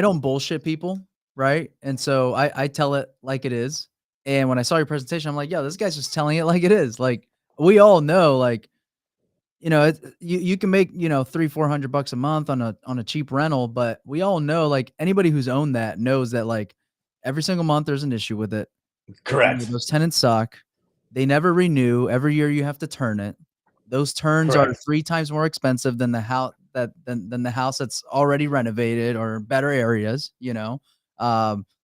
Speaker 1: don't bullshit people. Right. And so I tell it like it is. And when I saw your presentation, I'm like, yo, this guy's just telling it like it is. Like, we all know, like, you can make, 300-400 bucks a month on a cheap rental, but we all know, like, anybody who's owned that knows that, like, every single month there's an issue with it.
Speaker 2: Correct.
Speaker 1: Those tenants suck. They never renew. Every year you have to turn it. Those turns are
Speaker 2: Correct.
Speaker 1: 3 times more expensive than the house than the house that's already renovated or better areas, you know?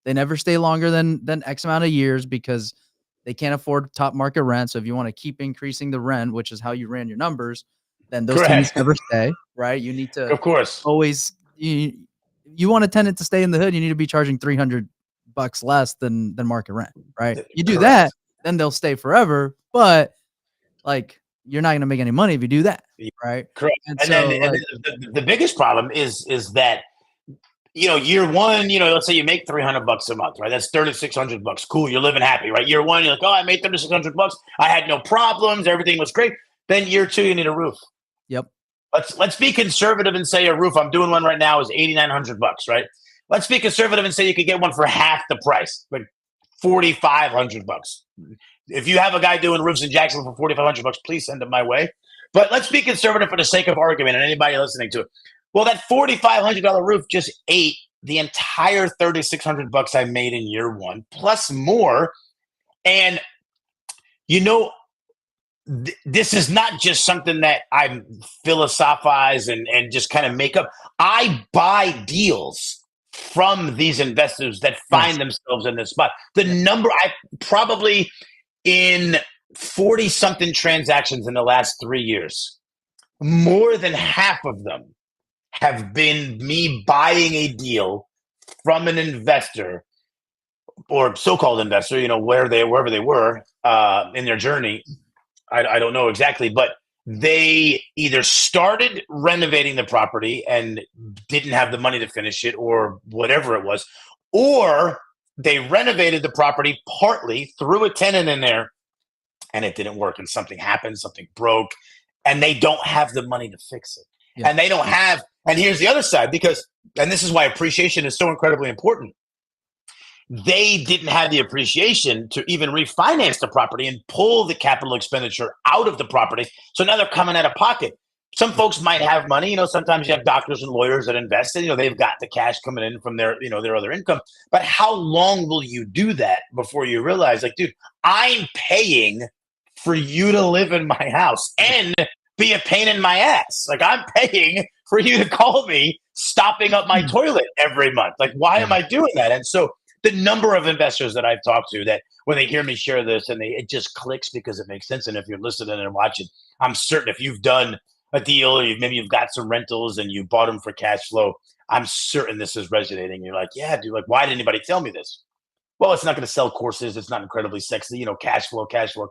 Speaker 1: They never stay longer than X amount of years because they can't afford top market rent. So if you wanna keep increasing the rent, which is how you ran your numbers, then those tenants
Speaker 2: Correct.
Speaker 1: never stay, right? You need to
Speaker 2: Of course.
Speaker 1: always you want a tenant to stay in the hood, you need to be charging $300 less than market rent, right? You do that,
Speaker 2: Correct.
Speaker 1: then they'll stay forever, but, like, you're not gonna make any money if you do that,
Speaker 2: Yeah,
Speaker 1: right?
Speaker 2: correct.
Speaker 1: And
Speaker 2: And then
Speaker 1: so,
Speaker 2: and
Speaker 1: like
Speaker 2: then the biggest problem is that, year one, let's say you make $300 a month, right? That's $3,600. Cool, you're living happy, right? Year one, you're like, oh, I made $3,600. I had no problems, everything was great. Then year two, you need a roof.
Speaker 1: yep,
Speaker 2: Let's be conservative and say a roof. I'm doing one right now is $8,900, right? Let's be conservative and say you could get one for half the price, like $4,500. If you have a guy doing roofs in Jacksonville for $4,500, please send it my way. But let's be conservative for the sake of argument and anybody listening to it. Well, that $4,500 roof just ate the entire $3,600 I made in year one, plus more. And you know, this is not just something that I philosophize and just kind of make up. I buy deals from these investors that
Speaker 1: yes,
Speaker 2: find themselves in this spot. The
Speaker 1: yep,
Speaker 2: number I probably in 40 something transactions in the last 3 years, more than half of them have been me buying a deal from an investor or so-called investor, wherever they were in their journey. I don't know exactly, but they either started renovating the property and didn't have the money to finish it or whatever it was, or they renovated the property partly, threw a tenant in there, and it didn't work, and something happened, something broke, and they don't have the money to fix it.
Speaker 1: yep,
Speaker 2: And they don't have, and here's the other side, and this is why appreciation is so incredibly important. They didn't have the appreciation to even refinance the property and pull the capital expenditure out of the property. So now they're coming out of pocket. Some folks might have money. Sometimes you have doctors and lawyers that invest in, they've got the cash coming in from their other income. But how long will you do that before you realize, like, dude, I'm paying for you to live in my house and be a pain in my ass. Like, I'm paying for you to call me stopping up my toilet every month. Like, why
Speaker 1: yeah,
Speaker 2: am I doing that? And so the number of investors that I've talked to that when they hear me share this and it just clicks because it makes sense. And if you're listening and watching, I'm certain if you've done a deal or maybe you've got some rentals and you bought them for cash flow, I'm certain this is resonating. You're like, yeah, dude, like, why didn't anybody tell me this? Well, it's not going to sell courses. It's not incredibly sexy. Cash flow, cash flow,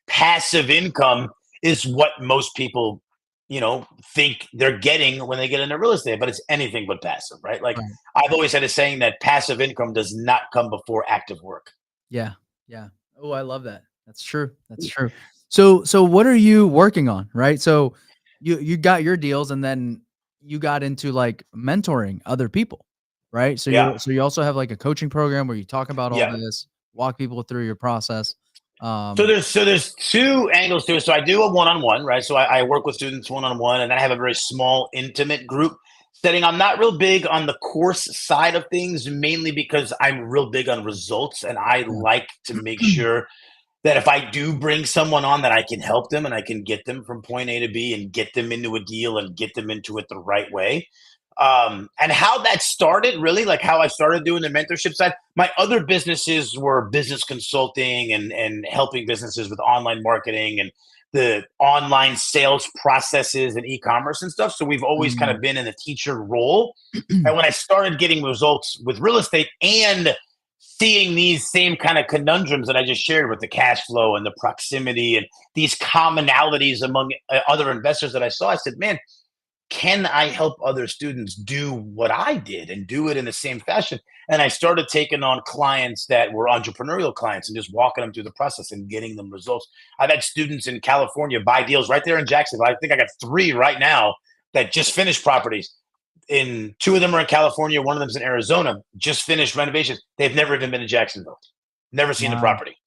Speaker 2: passive income is what most people, think they're getting when they get into real estate, but it's anything but passive, right? Like,
Speaker 1: right,
Speaker 2: I've always had a saying that passive income does not come before active work.
Speaker 1: yeah, yeah. Oh, I love that. That's true, that's true. So what are you working on, right? So you got your deals and then you got into, like, mentoring other people, right?
Speaker 2: Yeah.
Speaker 1: So you also have, like, a coaching program where you talk about all
Speaker 2: Yeah.
Speaker 1: this, walk people through your process.
Speaker 2: So
Speaker 1: Um,
Speaker 2: there's two angles to it. So I do a one-on-one, right? So I work with students one-on-one, and then I have a very small, intimate group setting. I'm not real big on the course side of things, mainly because I'm real big on results, and I
Speaker 1: yeah,
Speaker 2: like to make sure that if I do bring someone on, that I can help them and I can get them from point A to B and get them into a deal and get them into it the right way. And how that started, really, like how I started doing the mentorship side. My other businesses were business consulting and helping businesses with online marketing and the online sales processes and e-commerce and stuff. So we've always kind
Speaker 1: mm.
Speaker 2: of been in a teacher role. And when I started getting results with real estate and seeing these same kind of conundrums that I just shared with the cash flow and the proximity and these commonalities among other investors that I saw, I said, man, can I help other students do what I did and do it in the same fashion? And I started taking on clients that were entrepreneurial clients and just walking them through the process and getting them results. I've had students in California buy deals right there in Jacksonville. I think I got 3 right now that just finished properties. In 2 of them are in California, one of them's in Arizona, just finished renovations. They've never even been to Jacksonville, never seen the
Speaker 1: Wow.
Speaker 2: property.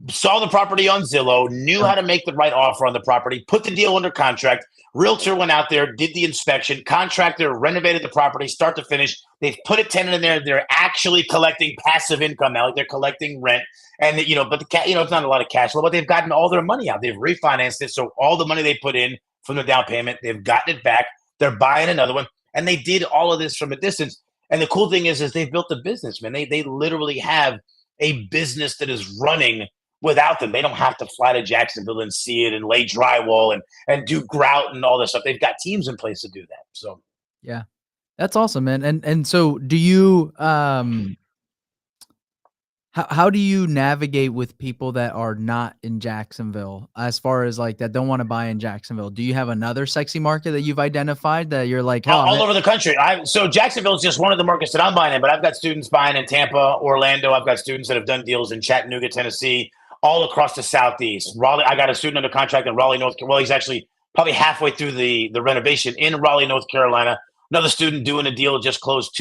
Speaker 2: saw the property on Zillow, knew how to make the right offer on the property, put the deal under contract. Realtor went out there, did the inspection, contractor renovated the property start to finish. They've put a tenant in there. They're actually collecting passive income now, like they're collecting rent. And but it's not a lot of cash flow, but they've gotten all their money out. They've refinanced it, so all the money they put in from the down payment, they've gotten it back. They're buying another one, and they did all of this from a distance. And the cool thing is they've built a business, man. They literally have a business that is running without them. They don't have to fly to Jacksonville and see it and lay drywall and do grout and all this stuff. They've got teams in place to do that. So
Speaker 1: Yeah. That's awesome, man. And so do you how do you navigate with people that are not in Jacksonville as far as like that don't want to buy in Jacksonville? Do you have another sexy market that you've identified that you're like, oh,
Speaker 2: all over the country. So Jacksonville is just one of the markets that I'm buying in, but I've got students buying in Tampa, Orlando. I've got students that have done deals in Chattanooga, Tennessee, all across the Southeast. Raleigh. I got a student under contract in Raleigh, North Carolina. Well, he's actually probably halfway through the renovation in Raleigh, North Carolina. Another student doing a deal just closed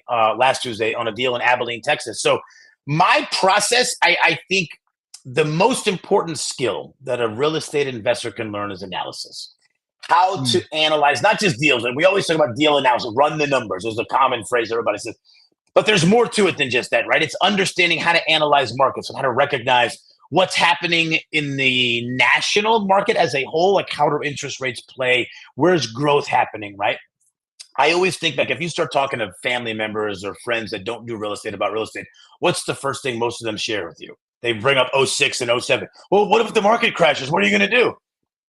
Speaker 2: last Tuesday, on a deal in Abilene, Texas. So my process, I think the most important skill that a real estate investor can learn is analysis. How to analyze not just deals. And we always talk about deal analysis, run the numbers. There's a common phrase everybody says. But there's more to it than just that, right? It's understanding how to analyze markets and how to recognize what's happening in the national market as a whole, like how do interest rates play? Where's growth happening, right? I always think like if you start talking to family members or friends that don't do real estate about real estate, what's the first thing most of them share with you? They bring up '06 and '07. Well, what if the market crashes? What are you going to do?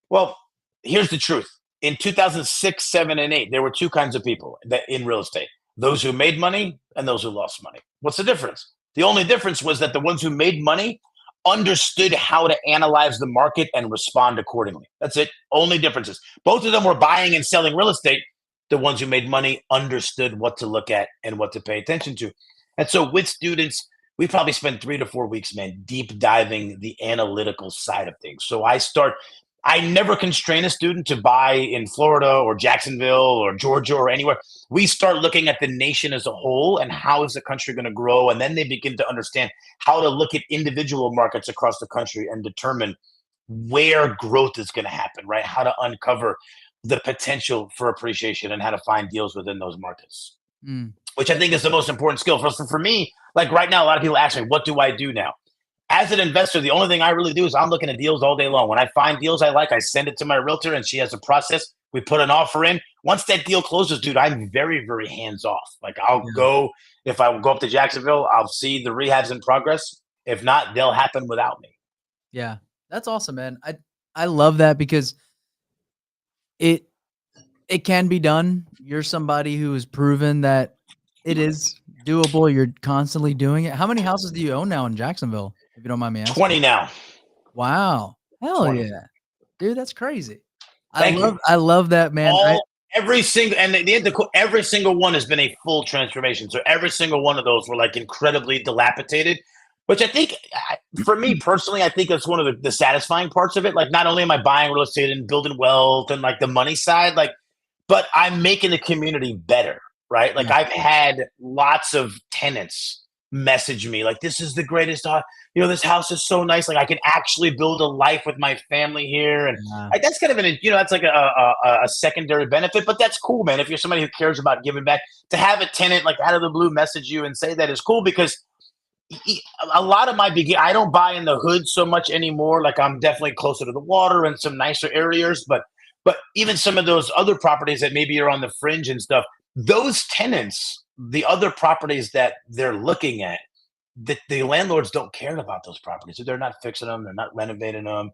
Speaker 2: Well, here's the truth. In 2006, 7, and 8, there were two kinds of people that in real estate: those who made money and those who lost money. What's the difference? The only difference was that the ones who made money understood how to analyze the market and respond accordingly. That's it. Only differences. Both of them were buying and selling real estate. The ones who made money understood what to look at and what to pay attention to. And so with students, we probably spend 3 to 4 weeks, man, deep diving the analytical side of things. So I never constrain a student to buy in Florida or Jacksonville or Georgia or anywhere. We start looking at the nation as a whole and how is the country going to grow. And then they begin to understand how to look at individual markets across the country and determine where growth is going to happen, right? How to uncover the potential for appreciation and how to find deals within those markets, which I think is the most important skill. For me, like right now, a lot of people ask me, what do I do now? As an investor, the only thing I really do is I'm looking at deals all day long. When I find deals I like, I send it to my realtor and she has a process. We put an offer in. Once that deal closes, dude, I'm very, very hands off. Like I'll go, if I go up to Jacksonville, I'll see the rehabs in progress. If not, they'll happen without me.
Speaker 1: Yeah, that's awesome, man. I love that because it can be done. You're somebody who has proven that it is doable. You're constantly doing it. How many houses do you own now in Jacksonville, if you don't mind me asking?
Speaker 2: 20 now.
Speaker 1: Wow. Hell
Speaker 2: 20.
Speaker 1: yeah. Dude, that's crazy.
Speaker 2: Thank you.
Speaker 1: I love that, man.
Speaker 2: Every single every single one has been a full transformation. So every single one of those were like incredibly dilapidated, which I think for me personally, I think it's one of the satisfying parts of it. Like not only am I buying real estate and building wealth and like the money side, like, but I'm making the community better, right? Like I've had lots of tenants message me like, this is the greatest, this house is so nice. Like I can actually build a life with my family here. And like, that's kind of that's like a secondary benefit, but that's cool, man. If you're somebody who cares about giving back, to have a tenant like out of the blue message you and say that is cool because a lot of I don't buy in the hood so much anymore. Like I'm definitely closer to the water and some nicer areas, but even some of those other properties that maybe are on the fringe and stuff, those tenants, the other properties that they're looking at, the landlords don't care about those properties. So they're not fixing them, they're not renovating them.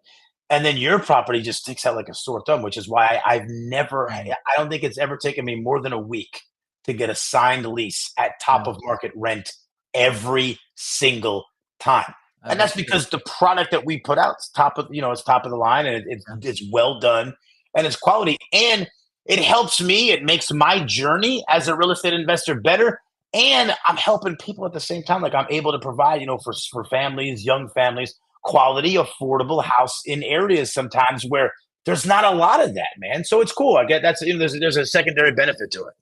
Speaker 2: And then your property just sticks out like a sore thumb, which is why I don't think it's ever taken me more than a week to get a signed lease at top of market rent every single time. And that's because the product that we put out is top of the line, and it's well done and it's quality, and it helps me. It makes my journey as a real estate investor better, and I'm helping people at the same time. Like I'm able to provide, for families, young families, quality, affordable house in areas sometimes where there's not a lot of that, man. So it's cool. I get that's there's a secondary benefit to it.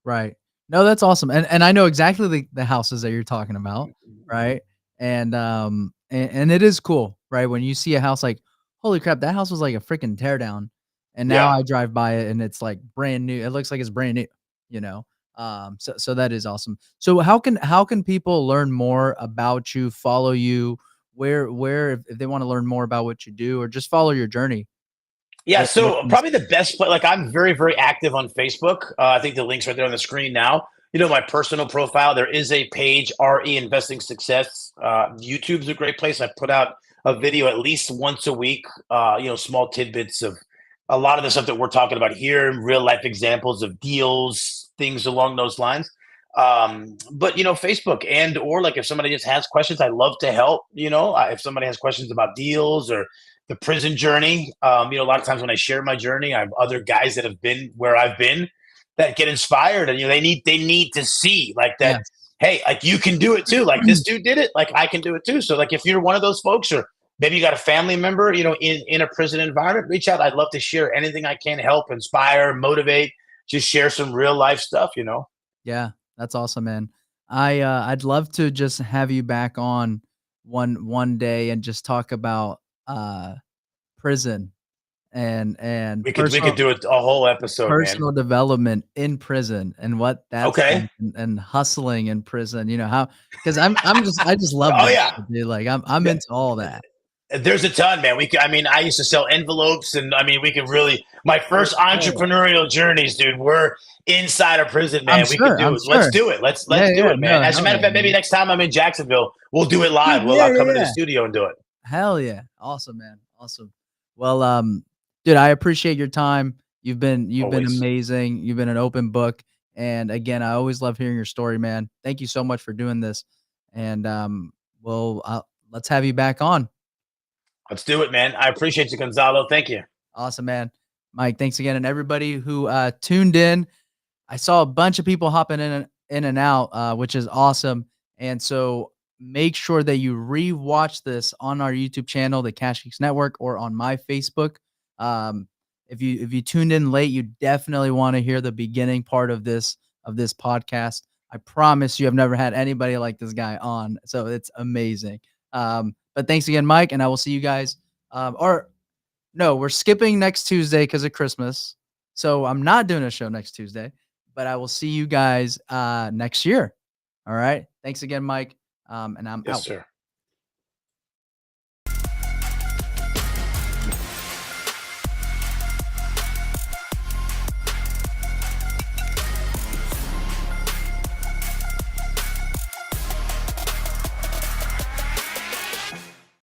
Speaker 1: Right. No, that's awesome. And I know exactly the houses that you're talking about, right? And And it is cool, right? When you see a house like, holy crap, that house was like a freaking tear down. And now
Speaker 2: Yeah.
Speaker 1: I drive by it and it's like brand new. It looks like it's brand new, you know? So that is awesome. So how can people learn more about you, follow you, where if they want to learn more about what you do or just follow your journey,
Speaker 2: Yeah,
Speaker 1: what
Speaker 2: so
Speaker 1: can they
Speaker 2: probably
Speaker 1: say?
Speaker 2: the best like I'm very, very active on Facebook. I think the link's right there on the screen now. My personal profile, there is a page, RE Investing Success. YouTube's a great place. I put out a video at least once a week, small tidbits of a lot of the stuff that we're talking about here, real life examples of deals, things along those lines. But Facebook and or like if somebody just has questions, I love to help. If somebody has questions about deals or the prison journey. A lot of times when I share my journey, I have other guys that have been where I've been that get inspired, and they need to see like that.
Speaker 1: Yes.
Speaker 2: Hey, like you can do it too. Like this dude did it. Like I can do it too. So like if you're one of those folks, or maybe you got a family member, in a prison environment, reach out. I'd love to share anything I can, help, inspire, motivate. Just share some real life stuff.
Speaker 1: Yeah, that's awesome, man. I'd love to just have you back on one day and just talk about prison and
Speaker 2: We could do it a whole episode, man.
Speaker 1: personal development in prison and what that's
Speaker 2: Okay.
Speaker 1: like and hustling in prison, how because I just love
Speaker 2: Oh
Speaker 1: that
Speaker 2: yeah.
Speaker 1: shit, dude. Like I'm into all that.
Speaker 2: There's a ton, man. I mean, I used to sell envelopes, and I mean, we could really. My first
Speaker 1: Oh,
Speaker 2: entrepreneurial journeys, dude, were inside a prison,
Speaker 1: I'm
Speaker 2: man. We could
Speaker 1: sure,
Speaker 2: do
Speaker 1: I'm
Speaker 2: it. Let's
Speaker 1: sure.
Speaker 2: do it. Let's
Speaker 1: Yeah,
Speaker 2: do
Speaker 1: yeah,
Speaker 2: it, man.
Speaker 1: no,
Speaker 2: As a
Speaker 1: hell
Speaker 2: matter of
Speaker 1: yeah,
Speaker 2: fact, maybe
Speaker 1: man.
Speaker 2: next time I'm in Jacksonville, we'll do it
Speaker 1: Dude,
Speaker 2: live. We'll
Speaker 1: yeah,
Speaker 2: come
Speaker 1: yeah,
Speaker 2: into the
Speaker 1: yeah.
Speaker 2: studio and do it.
Speaker 1: Hell yeah. Awesome, man. Awesome. Well, dude, I appreciate your time. You've been
Speaker 2: Always.
Speaker 1: amazing. You've been an open book. And again, I always love hearing your story, man. Thank you so much for doing this. And let's have you back on.
Speaker 2: Let's do it, man. I appreciate you, Gonzalo. Thank you.
Speaker 1: Awesome, man. Mike, thanks again. And everybody who tuned in. I saw a bunch of people hopping in and out, which is awesome. And so make sure that you rewatch this on our YouTube channel, the Cash Geeks Network, or on my Facebook. Um, if you tuned in late, you definitely want to hear the beginning part of this podcast. I promise you, I've never had anybody like this guy on, so it's amazing. But thanks again, Mike, and I will see you guys. Or no, we're skipping next Tuesday because of Christmas. So I'm not doing a show next Tuesday, but I will see you guys next year. All right. Thanks again, Mike. And I'm
Speaker 2: Yes,
Speaker 1: out.
Speaker 2: sir.